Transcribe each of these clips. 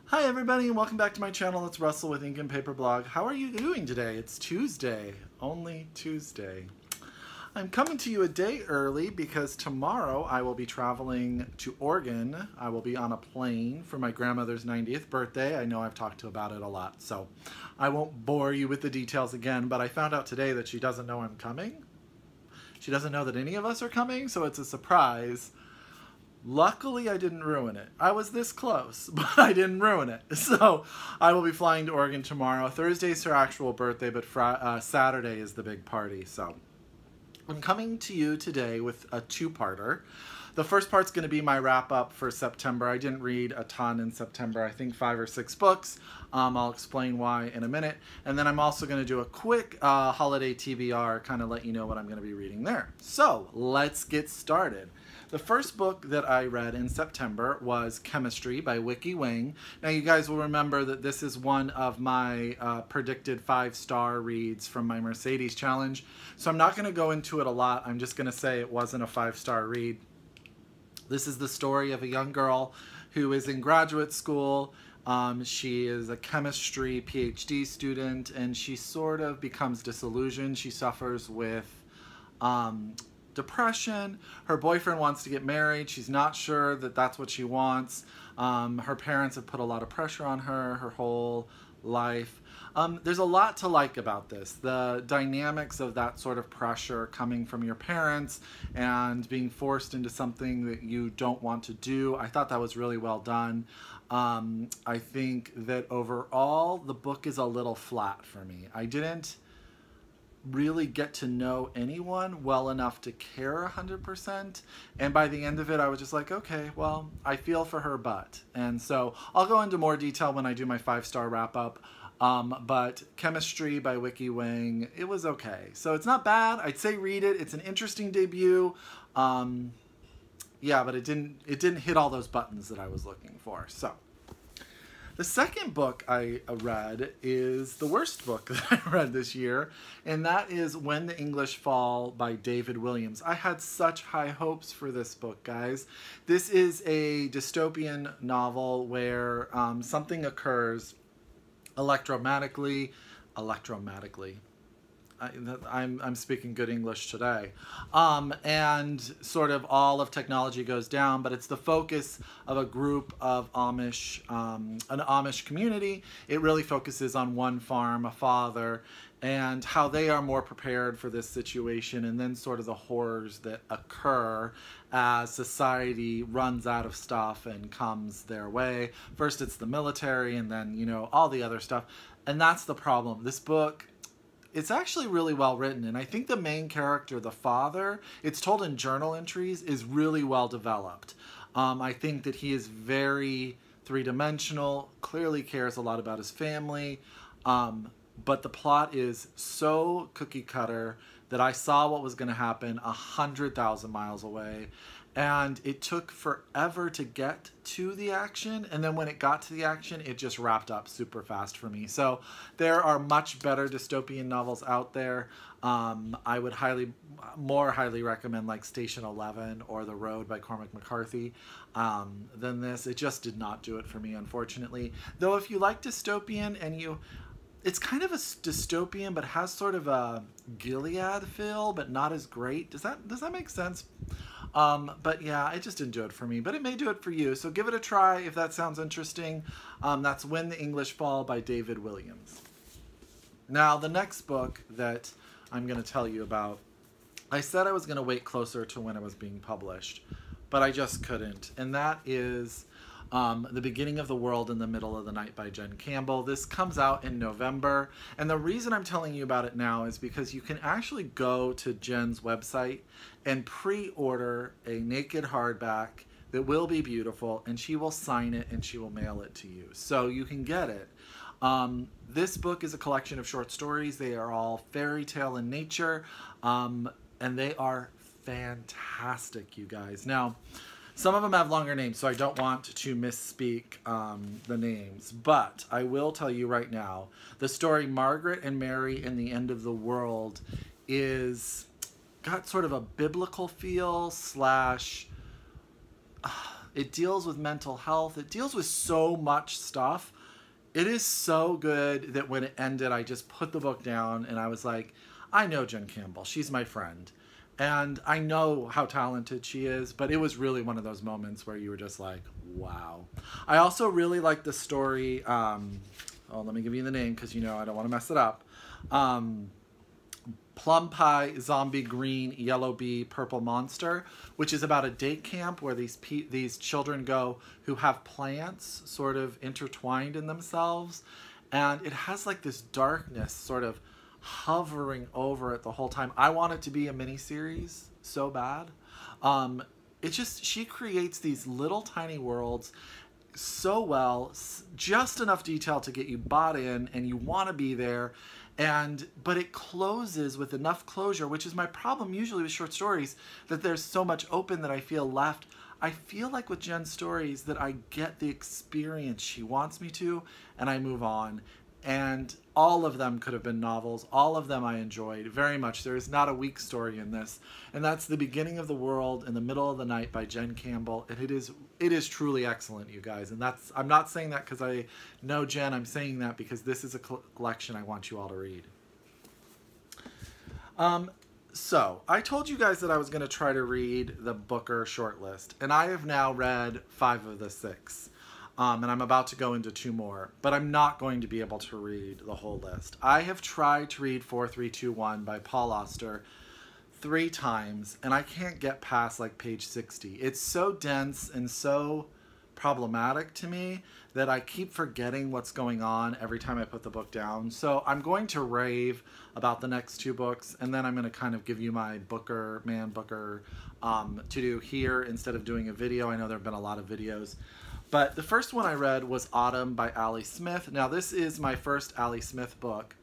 Hi everybody and welcome back to my channel. It's Russell with Ink and Paper Blog. How are you doing today? It's Tuesday. Only Tuesday. I'm coming to you a day early because tomorrow I will be traveling to Oregon. I will be on a plane for my grandmother's 90th birthday. I know I've talked about it a lot, so I won't bore you with the details again, but I found out today that she doesn't know I'm coming. She doesn't know that any of us are coming, so it's a surprise. Luckily, I didn't ruin it. I was this close, but I didn't ruin it. So I will be flying to Oregon tomorrow. Thursday's her actual birthday, but Saturday is the big party. So I'm coming to you today with a two-parter. The first part's going to be my wrap-up for September. I didn't read a ton in September. I think 5 or 6 books. I'll explain why in a minute. And then I'm also going to do a quick holiday TBR, kind of let you know what I'm going to be reading there. So let's get started. The first book that I read in September was Chemistry by Wang. Now you guys will remember that this is one of my predicted 5-star reads from my Mercedes challenge. So I'm not going to go into it a lot. I'm just going to say it wasn't a 5-star read. This is the story of a young girl who is in graduate school. She is a chemistry PhD student and she sort of becomes disillusioned. She suffers with depression. Her boyfriend wants to get married. She's not sure that that's what she wants. Her parents have put a lot of pressure on her whole life. There's a lot to like about this. The dynamics of that sort of pressure coming from your parents and being forced into something that you don't want to do. I thought that was really well done. I think that overall the book is a little flat for me. I didn't really get to know anyone well enough to care 100%, and by the end of it I was just like, okay, well, I feel for her butt. And so I'll go into more detail when I do my 5-star wrap-up, but Chemistry by Wang, it was okay. So it's not bad. I'd say read it. It's an interesting debut. Yeah, but it didn't hit all those buttons that I was looking for. So the second book I read is the worst book that I read this year, and that is When the English Fall by David Williams. I had such high hopes for this book, guys. This is a dystopian novel where something occurs electromagnetically. I'm speaking good English today. And sort of all of technology goes down, but it's the focus of a group of Amish, an Amish community. It really focuses on one farm, a father, and how they are more prepared for this situation, and then sort of the horrors that occur as society runs out of stuff and comes their way. First it's the military, and then, you know, all the other stuff. And that's the problem. This book, it's actually really well written, and I think the main character, the father, it's told in journal entries, is really well developed. I think that he is very three-dimensional, clearly cares a lot about his family, but the plot is so cookie-cutter that I saw what was going to happen 100,000 miles away, and it took forever to get to the action, and then when it got to the action, it just wrapped up super fast for me. So there are much better dystopian novels out there. I would more highly recommend like Station 11 or The Road by Cormac McCarthy than this. It just did not do it for me, unfortunately. Though if you like dystopian and it's kind of a dystopian, but has sort of a Gilead feel, but not as great. Does that make sense? But yeah, it just didn't do it for me, but it may do it for you. So give it a try if that sounds interesting. That's When the English Fall by David Williams. Now, the next book that I'm going to tell you about, I said I was going to wait closer to when it was being published, but I just couldn't. And that is The Beginning of the World in the Middle of the Night by Jen Campbell. This comes out in November, and the reason I'm telling you about it now is because you can actually go to Jen's website and pre-order a naked hardback that will be beautiful, and she will sign it and she will mail it to you. So you can get it. This book is a collection of short stories. They are all fairy tale in nature, and they are fantastic, you guys. Now, some of them have longer names, so I don't want to misspeak the names, but I will tell you right now, the story Margaret and Mary and the End of the World got sort of a biblical feel slash It deals with mental health. It deals with so much stuff. It is so good that when it ended, I just put the book down and I was like, I know Jen Campbell. She's my friend. And I know how talented she is, but it was really one of those moments where you were just like, wow. I also really like the story. Let me give you the name because, you know, I don't want to mess it up. Plum Pie, Zombie Green, Yellow Bee, Purple Monster, which is about a date camp where these children go who have plants sort of intertwined in themselves. And it has like this darkness sort of hovering over it the whole time. I want it to be a miniseries so bad. She creates these little tiny worlds so well, just enough detail to get you bought in and you want to be there. But it closes with enough closure, which is my problem usually with short stories, that there's so much open that I feel left. I feel like with Jen's stories that I get the experience she wants me to, and I move on. And all of them could have been novels. All of them I enjoyed very much. There is not a weak story in this. And that's The Beginning of the World in the Middle of the Night by Jen Campbell. And it is truly excellent, you guys. And I'm not saying that because I know Jen. I'm saying that because this is a collection I want you all to read. So I told you guys that I was going to try to read the Booker shortlist. And I have now read 5 of the 6. And I'm about to go into 2 more, but I'm not going to be able to read the whole list. I have tried to read 4321 by Paul Auster 3 times, and I can't get past like page 60. It's so dense and so problematic to me that I keep forgetting what's going on every time I put the book down. So I'm going to rave about the next 2 books, and then I'm going to kind of give you my Booker to do here instead of doing a video. I know there have been a lot of videos. But the first one I read was Autumn by Ali Smith. Now, this is my first Ali Smith book.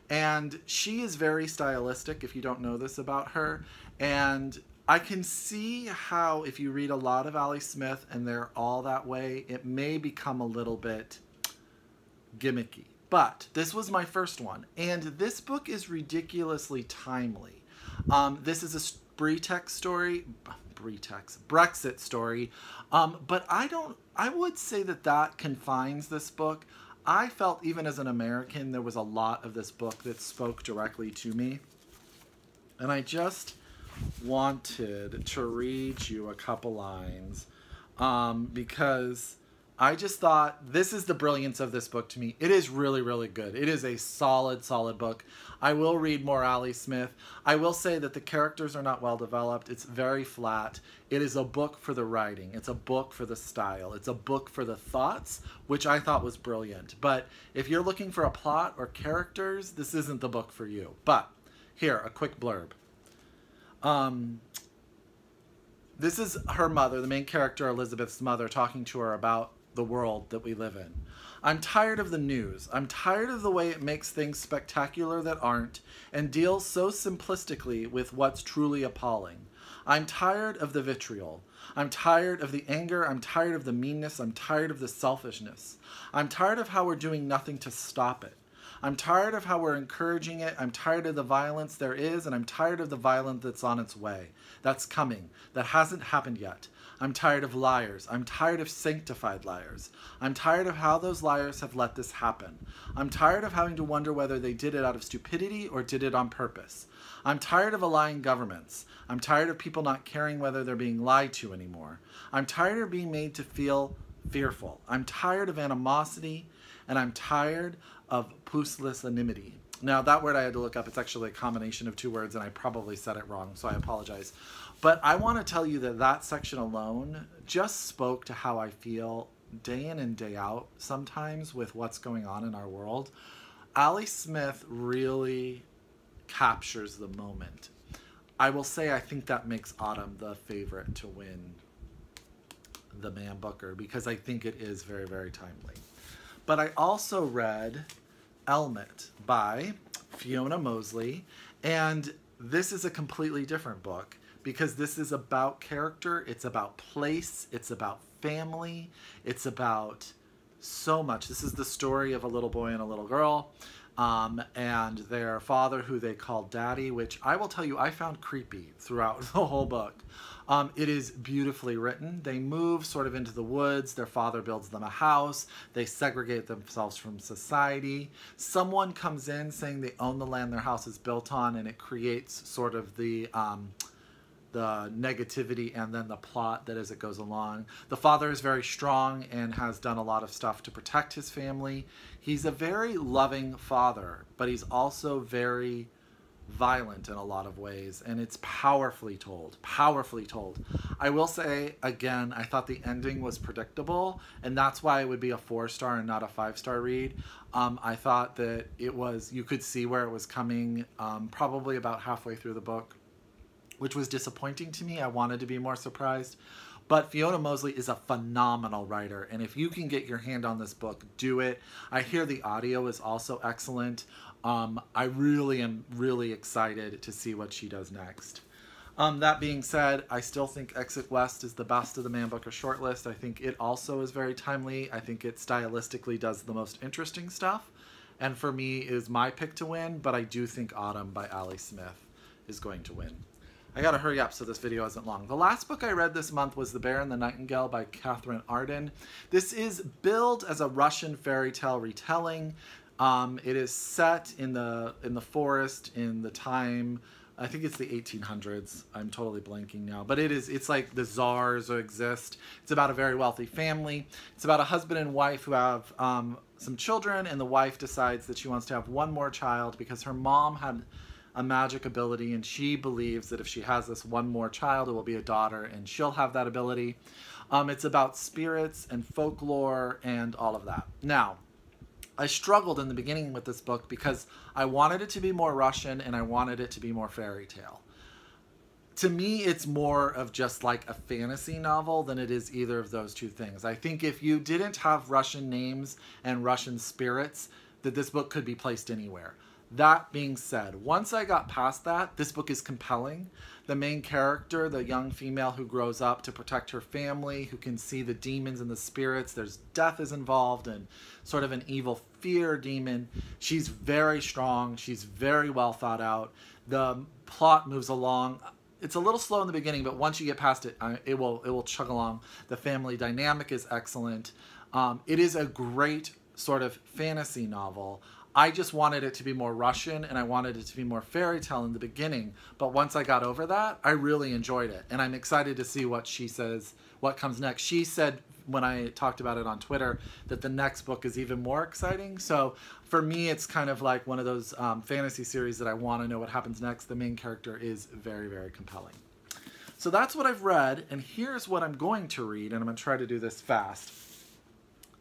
And she is very stylistic, if you don't know this about her. And I can see how if you read a lot of Ali Smith and they're all that way, it may become a little bit gimmicky. But this was my first one. And this book is ridiculously timely. This is a Brexit story. But I would say that confines this book. I felt even as an American, there was a lot of this book that spoke directly to me. And I just wanted to read you a couple lines because I just thought this is the brilliance of this book to me. It is really, really good. It is a solid, solid book. I will read more Ali Smith. I will say that the characters are not well developed. It's very flat. It is a book for the writing. It's a book for the style. It's a book for the thoughts, which I thought was brilliant. But if you're looking for a plot or characters, this isn't the book for you. But here, a quick blurb. This is her mother, the main character, Elizabeth's mother, talking to her about the world that we live in. I'm tired of the news. I'm tired of the way it makes things spectacular that aren't and deals so simplistically with what's truly appalling. I'm tired of the vitriol. I'm tired of the anger. I'm tired of the meanness. I'm tired of the selfishness. I'm tired of how we're doing nothing to stop it. I'm tired of how we're encouraging it. I'm tired of the violence there is, and I'm tired of the violence that's on its way, that's coming, that hasn't happened yet. I'm tired of liars. I'm tired of sanctified liars. I'm tired of how those liars have let this happen. I'm tired of having to wonder whether they did it out of stupidity or did it on purpose. I'm tired of lying governments. I'm tired of people not caring whether they're being lied to anymore. I'm tired of being made to feel fearful. I'm tired of animosity, and I'm tired of pusillanimity. Now, that word I had to look up. It's actually a combination of 2 words, and I probably said it wrong, so I apologize. But I want to tell you that that section alone just spoke to how I feel day in and day out sometimes with what's going on in our world. Ali Smith really captures the moment. I will say I think that makes Autumn the favorite to win the Man Booker because I think it is very, very timely. But I also read Elmet by Fiona Mosley, and this is a completely different book because this is about character, it's about place, it's about family, it's about so much. This is the story of a little boy and a little girl. and their father, who they call Daddy, which I will tell you I found creepy throughout the whole book. It is beautifully written. They move sort of into the woods. Their father builds them a house. They segregate themselves from society. Someone comes in saying they own the land their house is built on, and it creates sort of the negativity and then the plot that as it goes along. The father is very strong and has done a lot of stuff to protect his family. He's a very loving father, but he's also very violent in a lot of ways, and it's powerfully told. Powerfully told. I will say, again, I thought the ending was predictable, and that's why it would be a 4-star and not a 5-star read. I thought that it was, you could see where it was coming probably about halfway through the book, which was disappointing to me. I wanted to be more surprised. But Fiona Mosley is a phenomenal writer, and if you can get your hand on this book, do it. I hear the audio is also excellent. I really am really excited to see what she does next. That being said, I still think Exit West is the best of the Man Booker shortlist. I think it also is very timely. I think it stylistically does the most interesting stuff, and for me is my pick to win, but I do think Autumn by Ali Smith is going to win. I gotta hurry up so this video isn't long. The last book I read this month was The Bear and the Nightingale by Katherine Arden. This is billed as a Russian fairy tale retelling. It is set in the forest in the time, I think it's the 1800s. I'm totally blanking now, but it's like the czars exist. It's about a very wealthy family. It's about a husband and wife who have some children, and the wife decides that she wants to have one more child because her mom had a magic ability, and she believes that if she has this one more child, it will be a daughter, and she'll have that ability. It's about spirits and folklore and all of that. Now, I struggled in the beginning with this book because I wanted it to be more Russian and I wanted it to be more fairy tale. To me, it's more of just like a fantasy novel than it is either of those two things. I think if you didn't have Russian names and Russian spirits, that this book could be placed anywhere. That being said, once I got past that, this book is compelling. The main character, the young female who grows up to protect her family, who can see the demons and the spirits, there's death is involved and sort of an evil fear demon. She's very strong. She's very well thought out. The plot moves along. It's a little slow in the beginning, but once you get past it, it will chug along. The family dynamic is excellent. It is a great sort of fantasy novel. I just wanted it to be more Russian, and I wanted it to be more fairy tale in the beginning. But once I got over that, I really enjoyed it. And I'm excited to see what she says, what comes next. She said, when I talked about it on Twitter, that the next book is even more exciting. So for me, it's kind of like one of those fantasy series that I want to know what happens next. The main character is very, very compelling. So that's what I've read, and here's what I'm going to read, and I'm going to try to do this fast,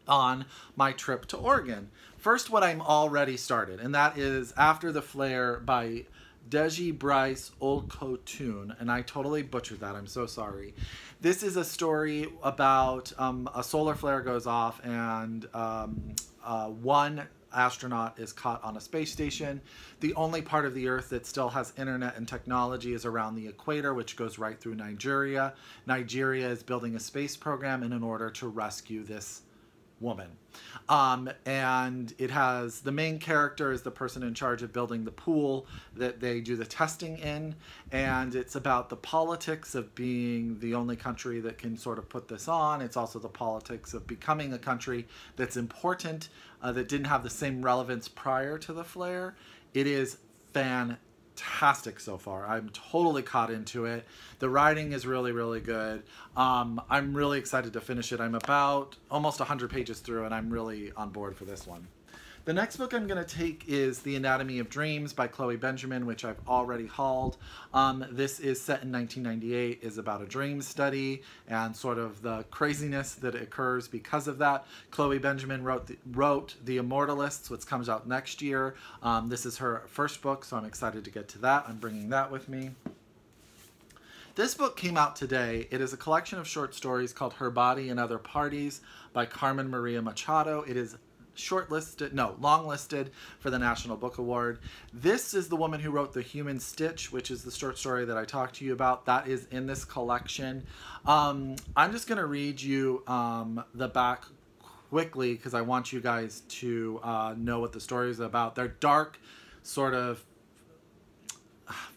on my trip to Oregon. First, what I'm already started, and that is After the Flare by Deji, Bryce, Olukotun, and I totally butchered that. I'm so sorry. This is a story about a solar flare goes off, and one astronaut is caught on a space station. The only part of the Earth that still has internet and technology is around the equator, which goes right through Nigeria. Nigeria is building a space program in order to rescue this woman. And it has, the main character is the person in charge of building the pool that they do the testing in, and it's about the politics of being the only country that can sort of put this on. It's also the politics of becoming a country that's important, that didn't have the same relevance prior to the flare. It is fantastic so far. I'm totally caught into it. The writing is really, really good. I'm really excited to finish it. I'm about almost 100 pages through, and I'm really on board for this one. The next book I'm going to take is The Anatomy of Dreams by Chloe Benjamin, which I've already hauled. This is set in 1998, is about a dream study and sort of the craziness that occurs because of that. Chloe Benjamin wrote The Immortalists, which comes out next year. This is her first book, so I'm excited to get to that. I'm bringing that with me. This book came out today. It is a collection of short stories called Her Body and Other Parties by Carmen Maria Machado. It is longlisted for the National Book Award. This is the woman who wrote The Human Stitch, which is the short story that I talked to you about. That is in this collection. I'm just going to read you the back quickly because I want you guys to know what the story is about. They're dark, sort of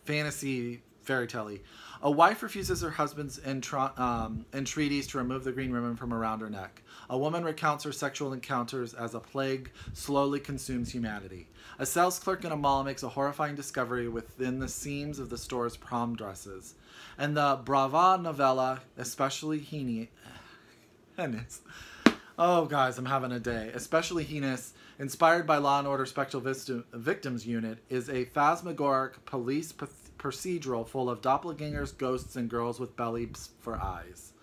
fantasy fairy tale-y. A wife refuses her husband's entreaties to remove the green ribbon from around her neck. A woman recounts her sexual encounters as a plague slowly consumes humanity. A sales clerk in a mall makes a horrifying discovery within the seams of the store's prom dresses. And the Brava novella, especially heinous. Oh, guys, I'm having a day. Especially heinous, inspired by Law & Order Special Victims Unit, is a phantasmagoric police procedural full of doppelgangers, ghosts, and girls with bellies for eyes.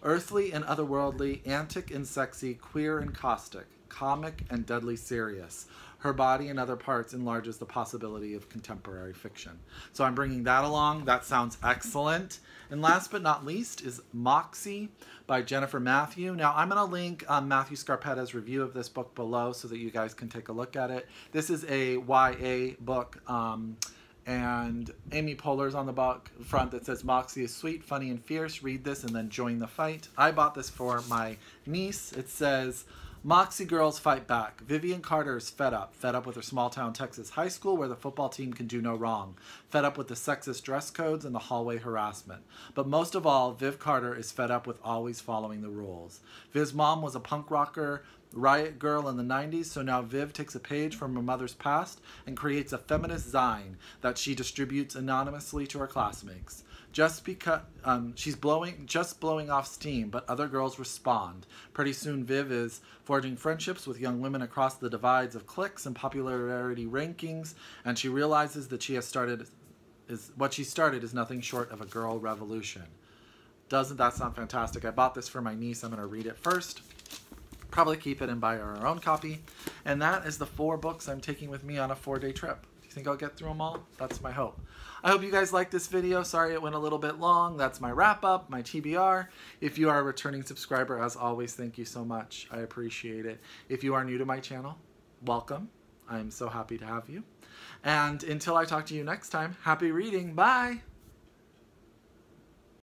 Earthly and otherworldly, antic and sexy, queer and caustic, comic and deadly serious. Her body and other parts enlarges the possibility of contemporary fiction. So I'm bringing that along. That sounds excellent. And last but not least is Moxie by Jennifer Mathieu. Now, I'm going to link Matthew Scarpetta's review of this book below so that you guys can take a look at it. This is a YA book, and Amy Poehler's on the book front that says, Moxie is sweet, funny, and fierce. Read this and then join the fight. I bought this for my niece. It says, Moxie girls fight back. Vivian Carter is fed up with her small-town Texas high school where the football team can do no wrong, fed up with the sexist dress codes and the hallway harassment. But most of all, Viv Carter is fed up with always following the rules. Viv's mom was a punk rocker riot girl in the 90s, so now Viv takes a page from her mother's past and creates a feminist zine that she distributes anonymously to her classmates. Just because she's blowing off steam, but other girls respond. Pretty soon Viv is forging friendships with young women across the divides of cliques and popularity rankings, and she realizes that what she started is nothing short of a girl revolution. Doesn't that sound fantastic? I bought this for my niece. I'm going to read it first. Probably keep it and buy her own copy. And that is the 4 books I'm taking with me on a 4-day trip. Do you think I'll get through them all? That's my hope. I hope you guys liked this video. Sorry it went a little bit long. That's my wrap up, my TBR. If you are a returning subscriber, as always, thank you so much. I appreciate it. If you are new to my channel, welcome. I'm so happy to have you. And until I talk to you next time, happy reading. Bye.